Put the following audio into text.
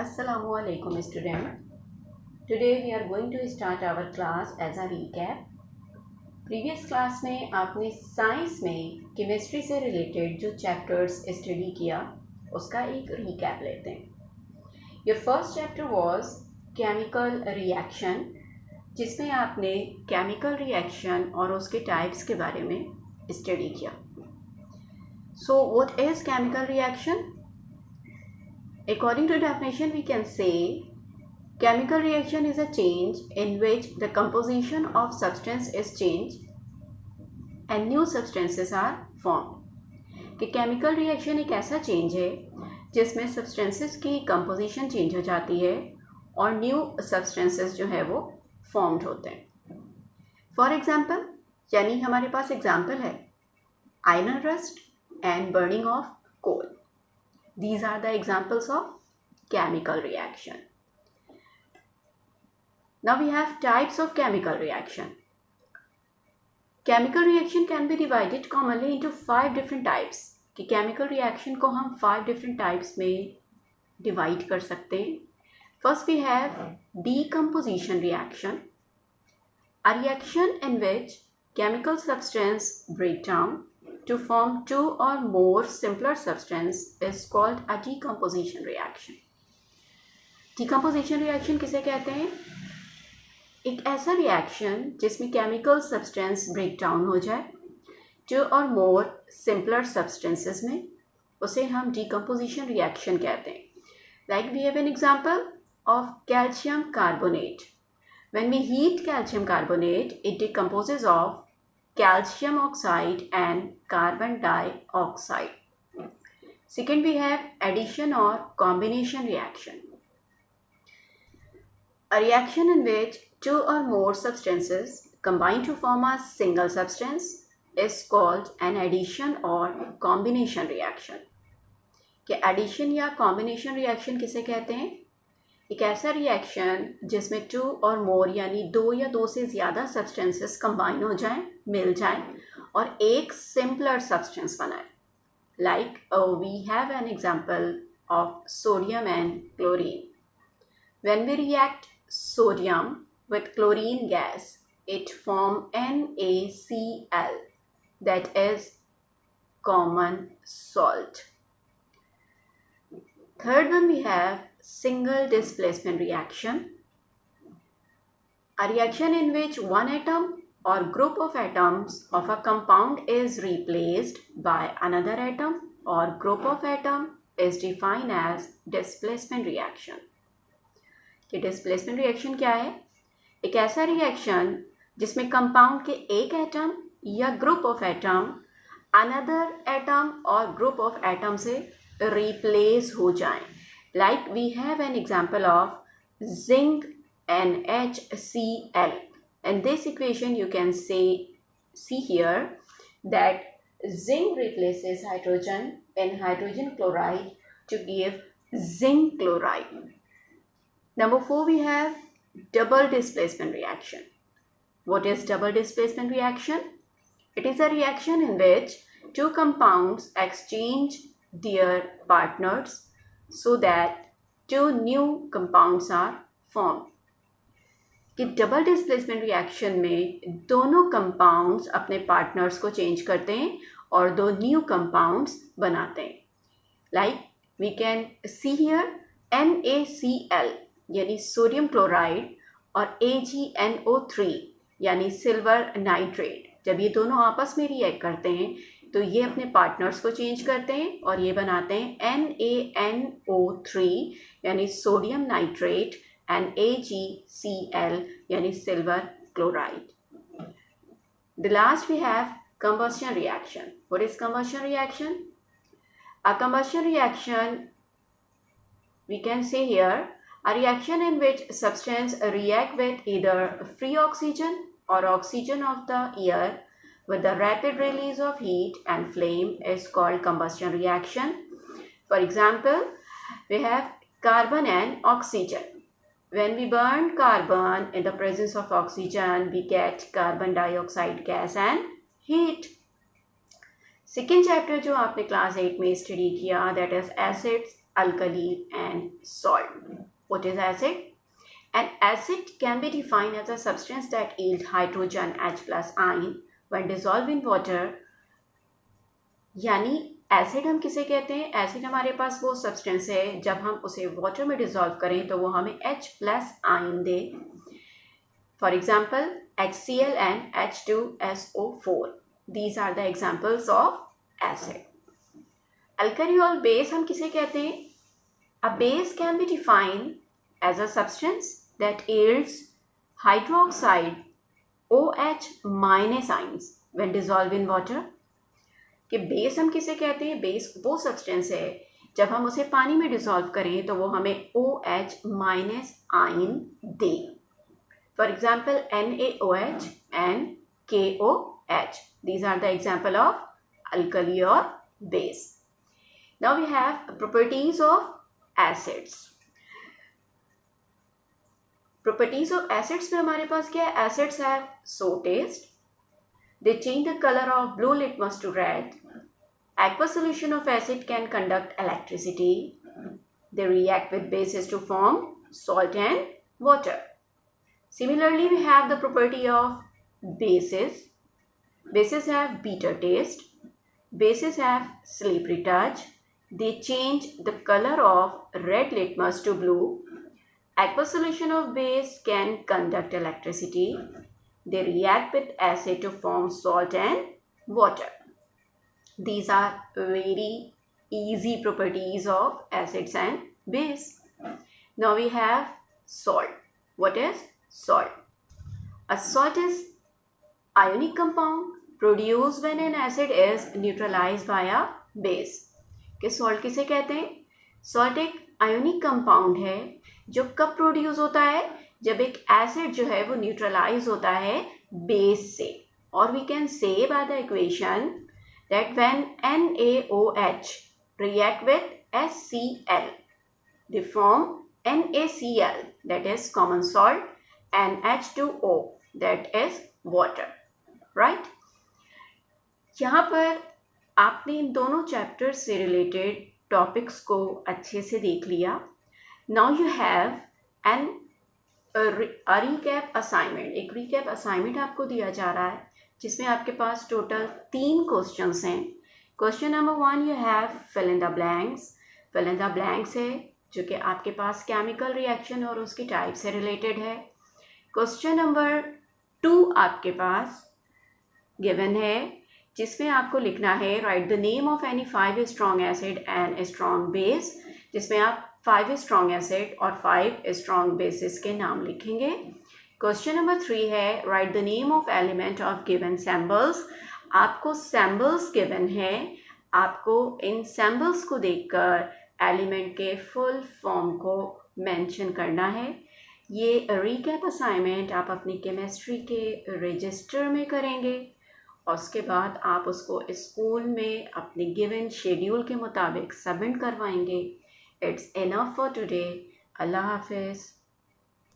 Assalamualaikum student. Today we are going to start our class as a recap. Previous class में आपने science में chemistry से related जो chapters study किया उसका एक रिकैप लेते हैं। Your first chapter was chemical reaction, जिसमें आपने केमिकल रिएक्शन और उसके टाइप्स के बारे में स्टडी किया। So what is chemical reaction? According to definition, we can say chemical reaction is a change in which the composition of substance is changed and new substances are formed. कि chemical reaction एक ऐसा change है जिसमें substances की composition change हो जाती है और new substances जो है वो formed होते हैं। For example, यानी हमारे पास example है iron rust and burning of coal. These are the examples of chemical reaction. Now we have types of chemical reaction. Chemical reaction can be divided commonly into 5 different types. कि chemical reaction को हम 5 different types में divide कर सकते हैं. First we have decomposition reaction. A reaction in which chemical substance break down to form two or more simpler substance is called a decomposition reaction. Decomposition reaction किसे कहते हैं? एक ऐसा रिएक्शन जिसमें केमिकल सब्सटेंस ब्रेक डाउन हो जाए to और more simpler substances में, उसे हम डिकम्पोजिशन रिएक्शन कहते हैं. Like we have an example of calcium carbonate. When we heat calcium carbonate, it decomposes off calcium oxide and carbon dioxide. Second, we have addition or combination reaction. A reaction in which two or more substances combine to form a single substance is called an addition or combination reaction. कि addition या combination reaction किसे कहते हैं? एक ऐसा reaction जिसमें to और मोर यानी दो या दो से ज़्यादा सब्सटेंसेस कंबाइन हो जाएं, मिल जाएं और एक सिंपलर सब्सटेंस बनाए. Like we have an example of sodium and chlorine. When we react sodium with chlorine gas, it form NaCl, that is common salt. Third one, we have single displacement reaction. A reaction in which one atom or group of atoms of a compound is replaced by another atom or group of atom is defined as displacement reaction. कि displacement reaction क्या है? एक ऐसा reaction जिसमें compound के एक atom या group of atom another atom और group of atom से replace हो जाएं. Like we have an example of zinc NaHCl. In this equation you can see here that zinc replaces hydrogen in hydrogen chloride to give zinc chloride. Number 4, we have double displacement reaction. What is double displacement reaction? It is a reaction in which two compounds exchange their partners so that two new compounds are formed. कि double displacement reaction में दोनों compounds अपने partners को change करते हैं और दो new compounds बनाते हैं. Like we can see here NaCl यानी सोडियम क्लोराइड और AgNO3 यानी सिल्वर नाइट्रेट. जब ये दोनों आपस में रिएक्ट करते हैं तो ये अपने पार्टनर्स को चेंज करते हैं और ये बनाते हैं NaNO3 यानी सोडियम नाइट्रेट एंड AgCl यानी silver chloride. The last we have combustion reaction. What is combustion reaction? A combustion reaction, we can say here, a reaction in which substance react with either free oxygen or oxygen of the air with the rapid release of heat and flame is called combustion reaction. For example, we have carbon and oxygen. When we burn carbon in the presence of oxygen, we get carbon dioxide gas and heat. Second chapter जो आपने class 8 में study किया, that is acids alkali, and salt. What is acid? An acid can be defined as a substance that yields hydrogen H plus ion when dissolved in water. यानी acid हम किसे कहते हैं? Acid हमारे पास वो substance है जब हम उसे वाटर में डिसॉल्व करें तो वो हमें H plus ion they. For example HCl and H2SO4. These are the examples of acid. Alkali or base हम किसे कहते हैं? A base can be defined as a substance that yields hydroxide OH minus ions when dissolved in water. कि base हम किसे कहते हैं? Base वो सब्सटेंस है जब हम उसे पानी में डिसॉल्व करें तो वो हमें OH minus ion they. For example NaOH and KOH. These are the example of alkali or base. Now we have properties of acids. Properties of acids में हमारे पास क्या है? Acids have sour taste. They change the color of blue litmus to red. Aqueous solution of acid can conduct electricity. They react with bases to form salt and water. Similarly, we have the property of bases. Bases have bitter taste. Bases have slippery touch. They change the color of red litmus to blue. Aqueous solution of base can conduct electricity. They react with acid to form salt and water. These are very easy properties of acids and base. Now we have salt. What is salt? A salt is ionic compound produced when an acid is neutralized by a base. कि salt किसे कहते हैं? Salt एक ionic compound है जो कब produce होता है? जब एक एसिड जो है वो न्यूट्रलाइज होता है बेस से. और we can say by the equation that when NaOH react with HCl, they form NaCl, that is common salt, and H2O, that is water. Right? यहाँ पर आपने इन दोनों चैप्टर्स से रिलेटेड टॉपिक्स को अच्छे से देख लिया. Now you have an recap assignment. एक रिकैप असाइनमेंट आपको दिया जा रहा है जिसमें आपके पास टोटल 3 क्वेश्चंस हैं. Question number 1 you have fill in the blanks. Fill in the blanks है जो कि आपके पास केमिकल रिएक्शन और उसकी टाइप से रिलेटेड है. क्वेश्चन नंबर 2 आपके पास गिवन है जिसमें आपको लिखना है write the name of any 5 strong acid and strong base, जिसमें आप 5 स्ट्रॉन्ग एसिड और 5 स्ट्रॉन्ग बेसिस के नाम लिखेंगे. क्वेश्चन नंबर 3 है write the name of element of given symbols. आपको सैम्बल्स गिवन है, आपको इन सैम्बल्स को देखकर एलिमेंट के फुल फॉर्म को मेंशन करना है. ये रिकैप असाइनमेंट आप अपनी केमिस्ट्री के रजिस्टर में करेंगे और उसके बाद आप उसको स्कूल में अपने गिवन शेड्यूल के मुताबिक सबमिट करवाएंगे. It's enough for today. Allah Hafiz.